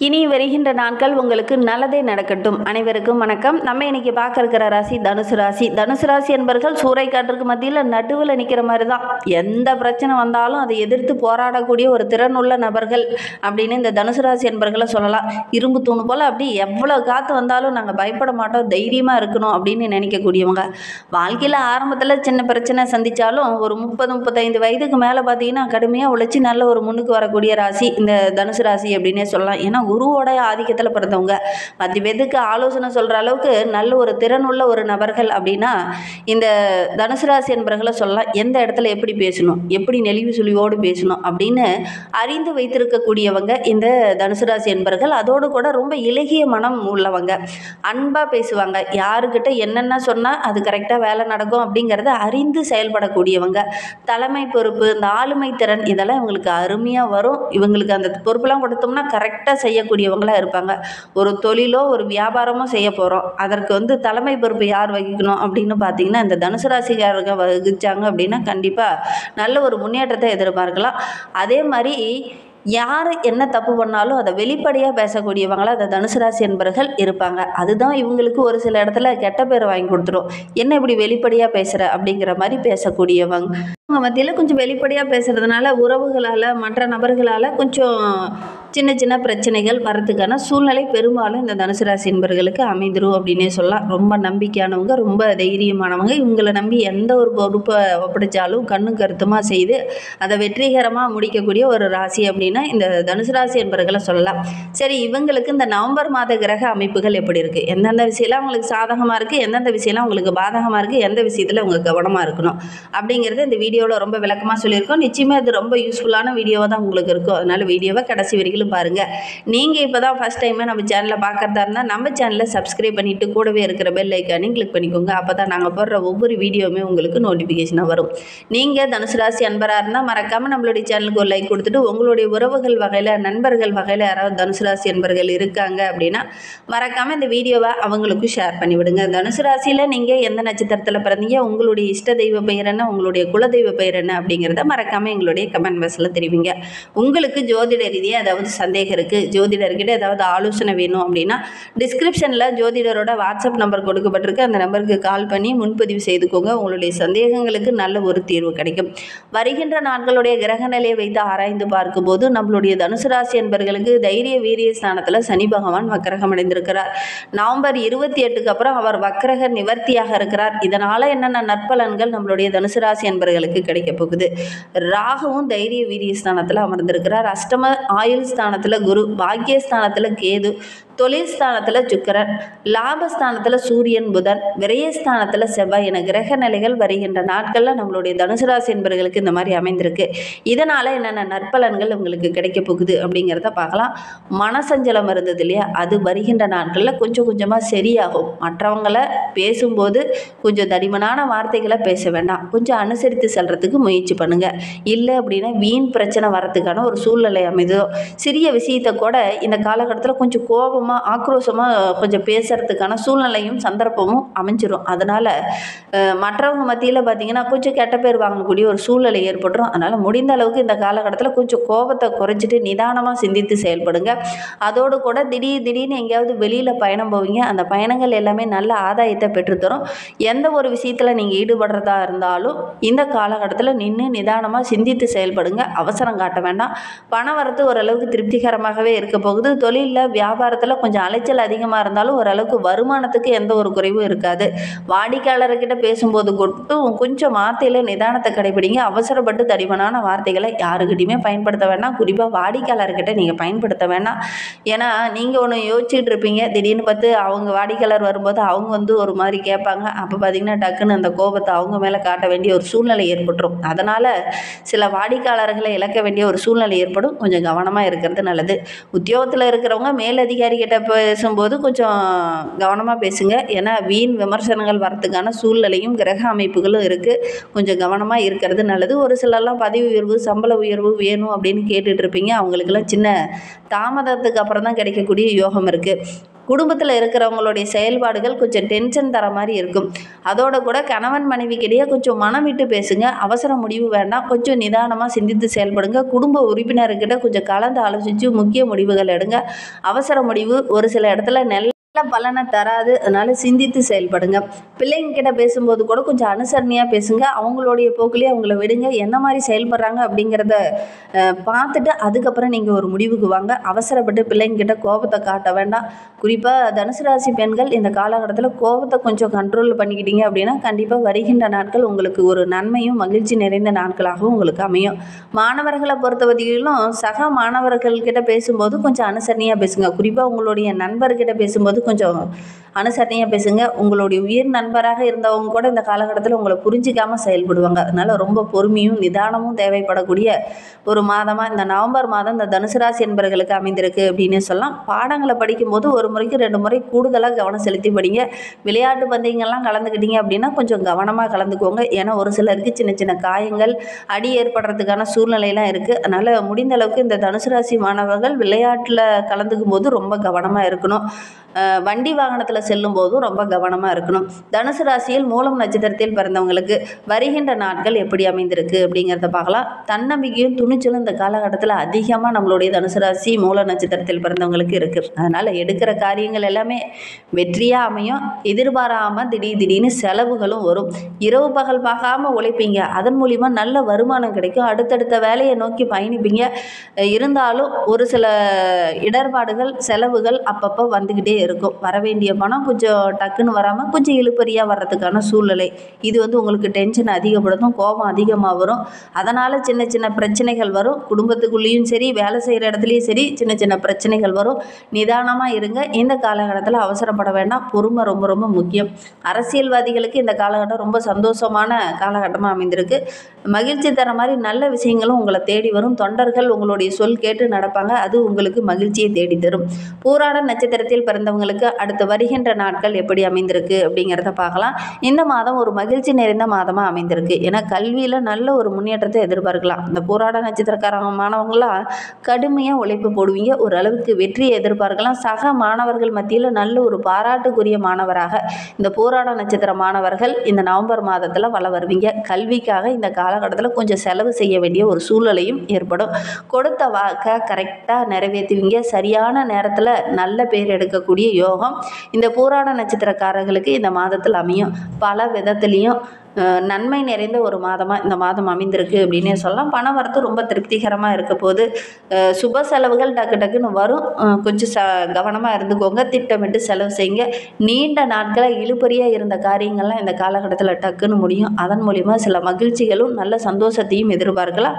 இனி வருகின்ற நாட்கள் உங்களுக்கு நல்லதே நடக்கட்டும். அனைவருக்கும் வணக்கம். நம்ம இன்னைக்கு பார்க்க இருக்கிற ராசி தனுசு ராசி. தனுசு ராசி என்பவர்கள் சூறை காற்றுக்கு மத்தியில் நடுவில் நிற்கிற மாதிரி தான். எந்த பிரச்சனை வந்தாலும் அதை எதிர்த்து போராடக்கூடிய ஒரு திறனுள்ள நபர்கள் அப்படின்னு இந்த தனுசு ராசி என்பவர்களை சொல்லலாம். இரும்பு தூணு போல் அப்படி எவ்வளோ காற்று வந்தாலும் நாங்கள் பயப்பட மாட்டோம், தைரியமாக இருக்கணும் அப்படின்னு நினைக்கக்கூடியவங்க. வாழ்க்கையில் ஆரம்பத்தில் சின்ன பிரச்சனை சந்தித்தாலும் ஒரு 30-35 வயதுக்கு மேலே பார்த்தீங்கன்னா கடுமையாக உழைச்சி நல்ல ஒரு முன்னுக்கு வரக்கூடிய ராசி இந்த தனுசு ராசி அப்படின்னே சொல்லலாம். ஏன்னா குருவோட ஆதிக்கத்தில் பிறந்தவங்க, மற்ற பேருக்கு ஆலோசனை சொல்கிற அளவுக்கு நல்ல ஒரு திறனுள்ள ஒரு நபர்கள் அப்படின்னா இந்த தனுசு ராசி என்பவர்களை சொல்லலாம். எந்த இடத்துல எப்படி பேசணும், எப்படி நெளிவு சுழிவோடு பேசணும் அப்படின்னு அறிந்து வைத்திருக்கக்கூடியவங்க இந்த தனுசு ராசி என்பவர்கள். அதோடு கூட ரொம்ப இலகிய மனம் உள்ளவங்க, அன்பாக பேசுவாங்க. யாருக்கிட்ட என்னென்ன சொன்னால் அது கரெக்டாக வேலை நடக்கும் அப்படிங்கிறத அறிந்து செயல்படக்கூடியவங்க. தலைமை பொறுப்பு, இந்த ஆளுமை திறன் இதெல்லாம் இவங்களுக்கு அருமையாக வரும். இவங்களுக்கு அந்த பொறுப்பெல்லாம் கொடுத்தோம்னா கரெக்டாக செய்யக்கூடியவங்களாக இருப்பாங்க. ஒரு தொழிலோ ஒரு வியாபாரமோ செய்ய போகிறோம், அதற்கு தலைமை பொறுப்பு யார் வகிக்கணும் அப்படின்னு பார்த்தீங்கன்னா இந்த தனுசு ராசிக்காரங்க வகிச்சாங்க அப்படின்னா கண்டிப்பாக நல்ல ஒரு முன்னேற்றத்தை எதிர்பார்க்கலாம். அதே மாதிரி யார் என்ன தப்பு பண்ணாலும் அதை வெளிப்படையாக பேசக்கூடியவங்களாக அந்த தனுசு ராசி என்பவர்கள் இருப்பாங்க. அதுதான் இவங்களுக்கு ஒரு சில இடத்துல கெட்ட பேர் வாங்கி கொடுத்துரும். என்ன இப்படி வெளிப்படையாக பேசுகிற அப்படிங்கிற மாதிரி பேசக்கூடியவங்க. அவங்க மத்தியில் கொஞ்சம் வெளிப்படையாக பேசுகிறதுனால உறவுகளால் மற்ற நபர்களால் கொஞ்சம் சின்ன சின்ன பிரச்சனைகள் வரதுக்கான சூழ்நிலை பெரும்பாலும் இந்த தனுசு ராசி என்பவர்களுக்கு அமைந்துரும் அப்படின்னே சொல்லலாம். ரொம்ப நம்பிக்கையானவங்க, ரொம்ப தைரியமானவங்க. இவங்களை நம்பி எந்த ஒரு பொறுப்பை ஒப்படைச்சாலும் கண்ணும் கருத்துமாக செய்து அதை வெற்றிகரமாக முடிக்கக்கூடிய ஒரு ராசி அப்படின்னா இந்த தனுசு ராசி என்பவர்களை சொல்லலாம். சரி, இவங்களுக்கு இந்த நவம்பர் மாத கிரக அமைப்புகள் எப்படி இருக்குது, எந்தெந்த விஷயம்லாம் அவங்களுக்கு சாதகமாக இருக்குது, எந்தெந்த விஷயம்லாம் உங்களுக்கு பாதகமாக இருக்குது, எந்த விஷயத்தில் அவங்க கவனமாக இருக்கணும் அப்படிங்கிறது இந்த வீடியோவில் ரொம்ப விளக்கமாக சொல்லியிருக்கோம். நிச்சயமாக இது ரொம்ப யூஸ்ஃபுல்லான வீடியோவாக தான் உங்களுக்கு இருக்கும். அதனால் வீடியோவை கடைசி வரைக்கும் பாருங்கள். நீங்கள் இப்போ தான் ஃபஸ்ட் டைம் நம்ம சேனலை பார்க்குறதா இருந்தால் நம்ம சேனலை சப்ஸ்கிரைப் பண்ணிவிட்டு கூடவே இருக்கிற பெல் ஐக்கானையும் கிளிக் பண்ணிக்கோங்க. அப்போ தான் நாங்கள் போடுற ஒவ்வொரு வீடியோவுமே உங்களுக்கு நோட்டிஃபிகேஷனாக வரும். நீங்கள் தனுசு ராசி அன்பராக இருந்தால் மறக்காமல் நம்மளுடைய சேனலுக்கு ஒரு லைக் கொடுத்துட்டு உங்களுடைய உறவுகள் வகையில், நண்பர்கள் வகையில் யாராவது தனுசு ராசி என்பர்கள் இருக்காங்க அப்படின்னா மறக்காமல் இந்த வீடியோவை அவங்களுக்கும் ஷேர் பண்ணிவிடுங்க. தனுசு ராசியில் நீங்கள் எந்த நட்சத்திரத்தில் பிறந்தீங்க, உங்களுடைய இஷ்ட தெய்வ பெயர் என்ன, உங்களுடைய குலதெய்வ பெயர் என்ன அப்படிங்கிறத மறக்காமல் எங்களுடைய கமெண்ட் பாக்ஸில் தெரிவிங்க. உங்களுக்கு ஜோதிட ரீதியாக ஏதாவது சந்தேகம் இருக்குது, ஜோதிடர்கிட்ட ஏதாவது ஆலோசனை வேணும் அப்படின்னா டிஸ்கிரிப்ஷனில் ஜோதிடரோட வாட்ஸ்அப் நம்பர் கொடுக்கப்பட்டிருக்கு. அந்த நம்பருக்கு கால் பண்ணி முன்பதிவு செய்துக்கோங்க. உங்களுடைய சந்தேகங்களுக்கு நல்ல ஒரு தீர்வு கிடைக்கும். வருகின்ற நாட்களுடைய கிரக நிலையை வைத்து ஆராய்ந்து பார்க்கும்போது நம்மளுடைய தனுசு ராசி என்பவர்களுக்கு தைரிய வீரிய ஸ்தானத்தில் சனி பகவான் வக்கரகம் அடைந்திருக்கிறார். நவம்பர் 28க்கு அப்புறம் அவர் வக்கரக நிவர்த்தியாக இருக்கிறார். இதனால் என்னென்ன நற்பலன்கள் நம்மளுடைய தனுசு ராசி என்பவர்களுக்கு கிடைக்க போகுது. ராகுவும் தைரிய வீரிய ஸ்தானத்தில் அமர்ந்திருக்கிறார். அஷ்டம ஆயுள் ஸ்தானத்தில் குரு, பாக்கியஸ்தானத்தில் கேது, தொழில் ஸ்தானத்தில் சுக்கிரன், லாபஸ்தானத்தில் சூரியன், புதன், விரயஸ்தானத்தில் செவ்வாய் என கிரக நிலைகள் வருகின்ற நாட்களில் நம்மளுடைய தனுசு ராசி என்பவர்களுக்கு இந்த மாதிரி அமைந்திருக்கு. இதனால் என்னென்ன நற்பலன்கள் உங்களுக்கு கிடைக்க போகுது அப்படிங்கிறத பார்க்கலாம். மனசஞ்சலம் இருந்தது இல்லையா, அது வருகின்ற நாட்களில் கொஞ்சம் கொஞ்சமாக சரியாகும். மற்றவங்களை பேசும்போது கொஞ்சம் தடிமனான வார்த்தைகளை பேச வேண்டாம், கொஞ்சம் அனுசரித்து செல்றதுக்கு முயற்சி பண்ணுங்கள். இல்லை அப்படின்னா வீண் பிரச்சனை வரத்துக்கான ஒரு சூழ்நிலை அமைதோ. சிறிய விஷயத்தை கூட இந்த காலகட்டத்தில் கொஞ்சம் கோபமாக ஆக்ரோஷமாக கொஞ்சம் பேசுறதுக்கான சூழ்நிலையும் சந்தர்ப்பமும் அமைஞ்சிரும். அதனால் மற்றவங்க மத்தியில் பார்த்திங்கன்னா கொஞ்சம் கெட்ட பேர் வாங்கக்கூடிய ஒரு சூழ்நிலை ஏற்பட்டுரும். அதனால் முடிந்த அளவுக்கு இந்த காலகட்டத்தில் கொஞ்சம் கோபத்தை குறைச்சிட்டு நிதானமாக சிந்தித்து செயல்படுங்க. அதோடு கூட திடீர்னு எங்கேயாவது வெளியில் பயணம் போவீங்க. அந்த பயணங்கள் எல்லாமே நல்ல ஆதாயத்தை பெற்றுத்தரும். எந்த ஒரு விஷயத்தில் நீங்கள் ஈடுபடுறதா இருந்தாலும் இந்த காலகட்டத்தில் நின்று நிதானமாக சிந்தித்து செயல்படுங்க. அவசரம் காட்ட வேண்டாம். பண வரத்து ஓரளவுக்கு திருப்திகரமாகவே இருக்க போகுது. தொழிலில், வியாபாரத்தில் கொஞ்சம் அலைச்சல் அதிகமாக இருந்தாலும் ஓரளவுக்கு வருமானத்துக்கு எந்த ஒரு குறைவும் இருக்காது. வாடிக்கையாளர்கிட்ட பேசும்போது கொஞ்சம் வார்த்தையில் நிதானத்தை கடைபிடிங்க. அவசரப்பட்டு தடிமனான வார்த்தைகளை யாருக்கிட்டையுமே பயன்படுத்த வேண்டாம். குறிப்பாக வாடிக்கையாளர்கிட்ட நீங்கள் பயன்படுத்த வேண்டாம். ஏன்னா நீங்கள் ஒன்று யோசிச்சுட்டு இருப்பீங்க, திடீர்னு பார்த்து அவங்க வாடிக்கையாளர் வரும்போது அவங்க ஒரு மாதிரி கேட்பாங்க. அப்போ பார்த்திங்கன்னா டக்குன்னு அந்த கோபத்தை அவங்க மேலே காட்ட வேண்டிய ஒரு சூழ்நிலை ஏற்பட்டுரும். அதனால் சில வாடிக்கையாளர்களை இழக்க வேண்டிய ஒரு சூழ்நிலை ஏற்படும். கொஞ்சம் கவனமாக இருக்கிறது நல்லது. உத்தியோகத்தில் இருக்கிறவங்க மேலதிகாரிகிட்ட பேசும்போது கொஞ்சம் கவனமாக பேசுங்க. ஏன்னா வீண் விமர்சனங்கள் வரத்துக்கான சூழ்நிலையும் கிரக அமைப்புகளும் இருக்குது. கொஞ்சம் கவனமாக இருக்கிறது நல்லது. ஒரு சிலர்லாம் பதவி உயர்வு, சம்பள உயர்வு வேணும் அப்படின்னு கேட்டுட்டு இருப்பீங்க. அவங்களுக்கெல்லாம் சின்ன தாமதத்துக்கு அப்புறம் தான் கிடைக்கக்கூடிய யோகம் இருக்குது. குடும்பத்தில் இருக்கிறவங்களுடைய செயல்பாடுகள் கொஞ்சம் டென்ஷன் தர மாதிரி இருக்கும். அதோட கூட கணவன் மனைவிக்கிடையே கொஞ்சம் மனம் விட்டு பேசுங்க. அவசர முடிவு வேண்டாம். கொஞ்சம் நிதானமாக சிந்தித்து செயல்படுங்க. குடும்ப உறுப்பினர்கிட்ட கொஞ்சம் கலந்து ஆலோசித்து முக்கிய முடிவுகள் எடுங்க. அவசர முடிவு ஒரு சில இடத்துல நல்ல பலனை தராது. அதனால சிந்தித்து செயல்படுங்க. பிள்ளைங்க கிட்ட பேசும்போது கூட கொஞ்சம் அனுசரணையாக பேசுங்க. அவங்களுடைய போக்கிலே அவங்கள விடுங்க. என்ன மாதிரி செயல்படுறாங்க அப்படிங்கிறத பார்த்துட்டு அதுக்கப்புறம் நீங்கள் ஒரு முடிவுக்கு வாங்க. அவசரப்பட்டு பிள்ளைங்க கிட்ட கோபத்தை காட்ட வேண்டாம். குறிப்பாக தனுசு ராசி பெண்கள் இந்த காலகட்டத்தில் கோபத்தை கொஞ்சம் கண்ட்ரோல் பண்ணிக்கிட்டீங்க அப்படின்னா கண்டிப்பாக வருகின்ற நாட்கள் உங்களுக்கு ஒரு நன்மையும் மகிழ்ச்சி நிறைந்த நாட்களாகவும் உங்களுக்கு அமையும். மாணவர்களை பொறுத்தவரையிலும் சக மாணவர்கள்கிட்ட பேசும்போது கொஞ்சம் அனுசரணையாக பேசுங்க. குறிப்பாக உங்களுடைய நண்பர்கிட்ட பேசும்போது கொஞ்சம் அனுசரணையாக பேசுங்க. உங்களுடைய உயிர் நண்பராக இருந்தவங்க கூட இந்த காலகட்டத்தில் உங்களை புரிஞ்சிக்காமல் செயல்படுவாங்க. அதனால் ரொம்ப பொறுமையும் நிதானமும் தேவைப்படக்கூடிய ஒரு மாதமாக இந்த நவம்பர் மாதம் இந்த தனுசு ராசி என்பவர்களுக்கு அமைந்திருக்கு அப்படின்னு சொல்லலாம். பாடங்களை படிக்கும்போது ஒரு முறைக்கு 2 முறை கூடுதலாக கவனம் செலுத்தி படிங்க. விளையாட்டு பந்தயங்கள்லாம் கலந்துக்கிட்டீங்க அப்படின்னா கொஞ்சம் கவனமாக கலந்துக்கோங்க. ஏன்னா ஒரு சிலருக்கு சின்ன சின்ன காயங்கள் அடி ஏற்படுறதுக்கான சூழ்நிலையெல்லாம் இருக்குது. அதனால் முடிந்த அளவுக்கு இந்த தனுசு ராசி மாணவர்கள் விளையாட்டில் கலந்துக்கும் போது ரொம்ப கவனமாக இருக்கணும். வண்டி வாகனத்தில் செல்லும் போதும் ரொம்ப கவனமாக இருக்கணும். தனுசு ராசியில் மூலம் நட்சத்திரத்தில் பிறந்தவங்களுக்கு வருகின்ற நாட்கள் எப்படி அமைந்திருக்கு அப்படிங்கிறத பார்க்கலாம். தன்னம்பிக்கையும் துணிச்சலும் இந்த காலகட்டத்தில் அதிகமாக நம்மளுடைய தனுசு ராசி மூல நட்சத்திரத்தில் பிறந்தவங்களுக்கு இருக்குது. அதனால் எடுக்கிற காரியங்கள் எல்லாமே வெற்றியாக அமையும். எதிர்பாராமல் திடீர்னு செலவுகளும் வரும். இரவு பகல் பார்க்காமல் உழைப்பீங்க. அதன் மூலிமா நல்ல வருமானம் கிடைக்கும். அடுத்தடுத்த வேலையை நோக்கி பயணிப்பீங்க. இருந்தாலும் ஒரு சில இடர்பாடுகள் செலவுகள் அப்பப்போ வந்துக்கிட்டே இருக்கும். வர வேண்டிய பணம் கொஞ்சம் டக்குன்னு வராமல் கொஞ்சம் இழுபறியாக வர்றதுக்கான சூழ்நிலை. இது உங்களுக்கு டென்ஷன் அதிகப்படுத்தும். கோபம் அதிகமாக வரும். அதனால் சின்ன சின்ன பிரச்சனைகள் வரும். குடும்பத்துக்குள்ளேயும் சரி வேலை செய்கிற இடத்துலையும் சரி சின்ன சின்ன பிரச்சனைகள் வரும். நிதானமாக இருங்க. இந்த காலகட்டத்தில் அவசரப்பட வேண்டாம். பொறுமை ரொம்ப ரொம்ப முக்கியம். அரசியல்வாதிகளுக்கு இந்த காலகட்டம் ரொம்ப சந்தோஷமான காலகட்டமாக அமைந்திருக்கு. மகிழ்ச்சி தர மாதிரி நல்ல விஷயங்களும் உங்களை தேடி வரும். தொண்டர்கள் உங்களுடைய சொல் கேட்டு நடப்பாங்க. அது உங்களுக்கு மகிழ்ச்சியை தேடி தரும். பூராட நட்சத்திரத்தில் பிறந்தவங்களுக்கு அடுத்து வருகின்ற நாட்கள் எப்படி அமைந்திருக்கு அப்படிங்கிறத பார்க்கலாம். இந்த மாதம் ஒரு மகிழ்ச்சி நிறைந்த மாதமாக அமைந்திருக்கு. ஏன்னா கல்வியில் நல்ல ஒரு முன்னேற்றத்தை எதிர்பார்க்கலாம். இந்த பூராட நட்சத்திரக்காரங்க மாணவங்களாம் கடுமையாக உழைப்பு போடுவீங்க. ஓரளவுக்கு வெற்றியை எதிர்பார்க்கலாம். சக மாணவர்கள் மத்தியில் நல்ல ஒரு பாராட்டுக்குரிய மாணவராக இந்த பூராட நட்சத்திர மாணவர்கள் இந்த நவம்பர் மாதத்தில் வள வருவீங்க. கல்விக்காக இந்த காலகட்டத்தில் கொஞ்சம் செலவு செய்ய வேண்டிய ஒரு சூழ்நிலையும் ஏற்படும். கொடுத்த வாக்கை கரெக்டாக நிறைவேற்றுவீங்க. சரியான நேரத்தில் நல்ல பேர் எடுக்கக்கூடிய யோகம் இந்த பூராட நட்சத்திரக்காரர்களுக்கு இந்த மாதத்தில் அமையும். பல விதத்துலேயும் நன்மை நிறைந்த ஒரு மாதமாக இந்த மாதம் அமைந்திருக்கு அப்படின்னே சொல்லலாம். பண வரத்து ரொம்ப திருப்திகரமாக இருக்க போது. சுப செலவுகள் டக்குன்னு வரும். கொஞ்சம் கவனமாக இருந்துக்கோங்க. திட்டமிட்டு செலவு செய்யுங்க. நீண்ட நாட்களாக இழுபறியாக இருந்த காரியங்கள்லாம் இந்த காலகட்டத்தில் டக்குன்னு முடியும். அதன் மூலிமா சில மகிழ்ச்சிகளும் நல்ல சந்தோஷத்தையும் எதிர்பார்க்கலாம்.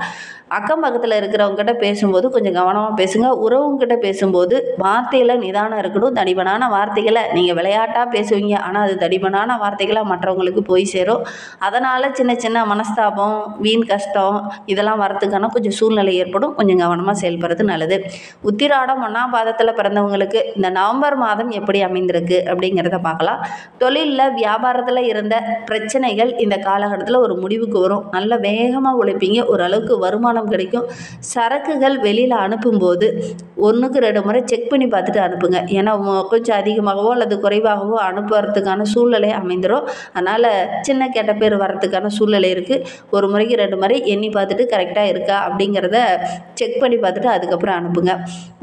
அக்கம் பக்கத்தில் இருக்கிறவங்ககிட்ட பேசும்போது கொஞ்சம் கவனமாக பேசுங்க. உறவுங்கிட்ட பேசும்போது வார்த்தையில் நிதானம் இருக்கணும். தடிமனான வார்த்தைகளை நீங்கள் விளையாட்டாக பேசுவீங்க. ஆனால் அது தடிமனான வார்த்தைகளாக மற்றவங்களுக்கு போய் சேரும். அதனால் சின்ன சின்ன மனஸ்தாபம் வீண் கஷ்டம் இதெல்லாம் வரத்துக்கான கொஞ்சம் சூழ்நிலை ஏற்படும். கொஞ்சம் கவனமாக செயல்படுறது நல்லது. உத்திராடம் 1ஆம் பாதத்தில் பிறந்தவங்களுக்கு இந்த நவம்பர் மாதம் எப்படி அமைந்திருக்கு அப்படிங்கிறத பார்க்கலாம். தொழிலில் வியாபாரத்தில் இருந்த பிரச்சனைகள் இந்த காலகட்டத்தில் ஒரு முடிவுக்கு வரும். நல்ல வேகமாக உழைப்பீங்க. ஓரளவுக்கு வருமானம் கிடைக்கும். சரக்குகள் வெளியில் அனுப்பும்போது 1க்கு 2 முறை செக் பண்ணி பார்த்துட்டு அனுப்புங்க. ஏன்னா கொஞ்சம் அதிகமாகவோ அல்லது குறைவாகவோ அனுப்புறதுக்கான சூழ்நிலை அமைந்துடும். அதனால் சின்ன கெட்ட பேர் வரத்துக்கான சூழ்நிலை இருக்குது. ஒரு முறைக்கு 2 முறை எண்ணி பார்த்துட்டு கரெக்டாக இருக்கா அப்படிங்கிறத செக் பண்ணி பார்த்துட்டு அதுக்கப்புறம் அனுப்புங்க.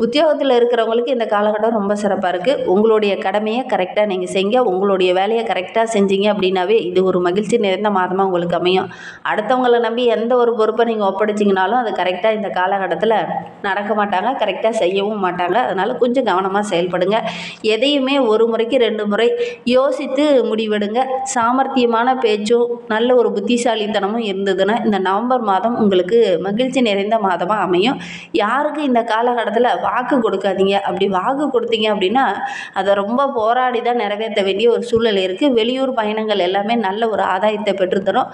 உத்தியோகத்தில் இருக்கிறவங்களுக்கு இந்த காலகட்டம் ரொம்ப சிறப்பாக இருக்குது. உங்களுடைய கடமையை கரெக்டாக நீங்கள் செய்யுங்க. உங்களுடைய வேலையை கரெக்டாக செஞ்சீங்க அப்படின்னாவே இது ஒரு மகிழ்ச்சி நிறைந்த மாதமாக உங்களுக்கு அமையும். அடுத்தவங்களை நம்பி எந்த ஒரு பொறுப்பை நீங்கள் ஒப்படைச்சிங்கனாலும் அது கரெக்டாக இந்த காலகட்டத்தில் நடக்க மாட்டாங்க. கரெக்டாக செய்யவும் மாட்டாங்க. அதனால் கொஞ்சம் கவனமாக செயல்படுங்க. எதையுமே ஒரு முறைக்கு 2 முறை யோசித்து முடிவெடுங்க. சாமர்த்தியமான பேச்சும் நல்ல ஒரு புத்திசாலித்தனமும் இருந்ததுன்னா இந்த நவம்பர் மாதம் உங்களுக்கு மகிழ்ச்சி நிறைந்த மாதமாக அமையும். யாருக்கு இந்த காலகட்டத்தில் வாக்கு கொடுக்காதீங்க. அப்படி வாக்கு கொடுத்தீங்க அப்படின்னா அதை ரொம்ப போராடி தான் நிறைவேற்ற வேண்டிய ஒரு சூழ்நிலை இருக்குது. வெளியூர் பயணங்கள் எல்லாமே நல்ல ஒரு ஆதாயத்தை பெற்றுத்தரும்.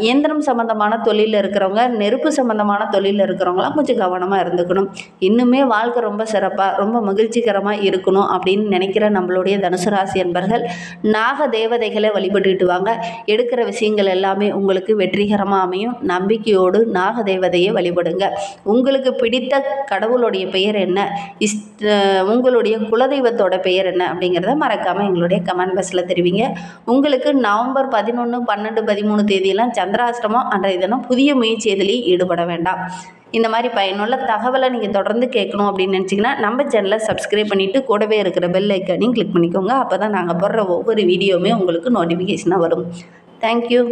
இயந்திரம் சம்மந்தமான தொழிலில் இருக்கிறவங்க, நெருப்பு சம்மந்தமான தொழிலில் இருக்கிறவங்களாம் கொஞ்சம் கவனமாக இருந்துக்கணும். இன்னுமே வாழ்க்கை ரொம்ப சிறப்பாக ரொம்ப மகிழ்ச்சிகரமாக இருக்கணும் அப்படின்னு நினைக்கிற நம்மளுடைய தனுசு ராசி அன்பர்கள் நாக தேவதைகளை வழிபட்டுட்டு வாங்க. எடுக்கிற விஷயங்கள் எல்லாமே உங்களுக்கு வெற்றிகரமாக அமையும். நம்பிக்கையோடு நாக தேவதையை வழிபடுங்க. உங்களுக்கு பிடித்த கடவுளுடைய பெயர் என்ன, உங்களுடைய குலதெய்வத்தோட பெயர் என்ன அப்படிங்கிறத மறக்காமல் எங்களுடைய கமெண்ட் பாக்ஸில் தெரிவிங்க. உங்களுக்கு நவம்பர் 11, 12, 13 தேதியெல்லாம் சந்திராஷ்டமம். அன்றைய தினம் புதிய முயற்சி எதிலையும் ஈடுபட வேண்டாம். இந்த மாதிரி பயனுள்ள தகவலை நீங்கள் தொடர்ந்து கேட்கணும் அப்படின்னு நினச்சிங்கன்னா நம்ம சேனலை சப்ஸ்கிரைப் பண்ணிவிட்டு கூடவே இருக்கிற பெல் ஐக்கானையும் கிளிக் பண்ணிக்கோங்க. அப்போ தான் நாங்கள் போடுற ஒவ்வொரு வீடியோவுமே உங்களுக்கு நோட்டிஃபிகேஷனாக வரும். தேங்க்யூ.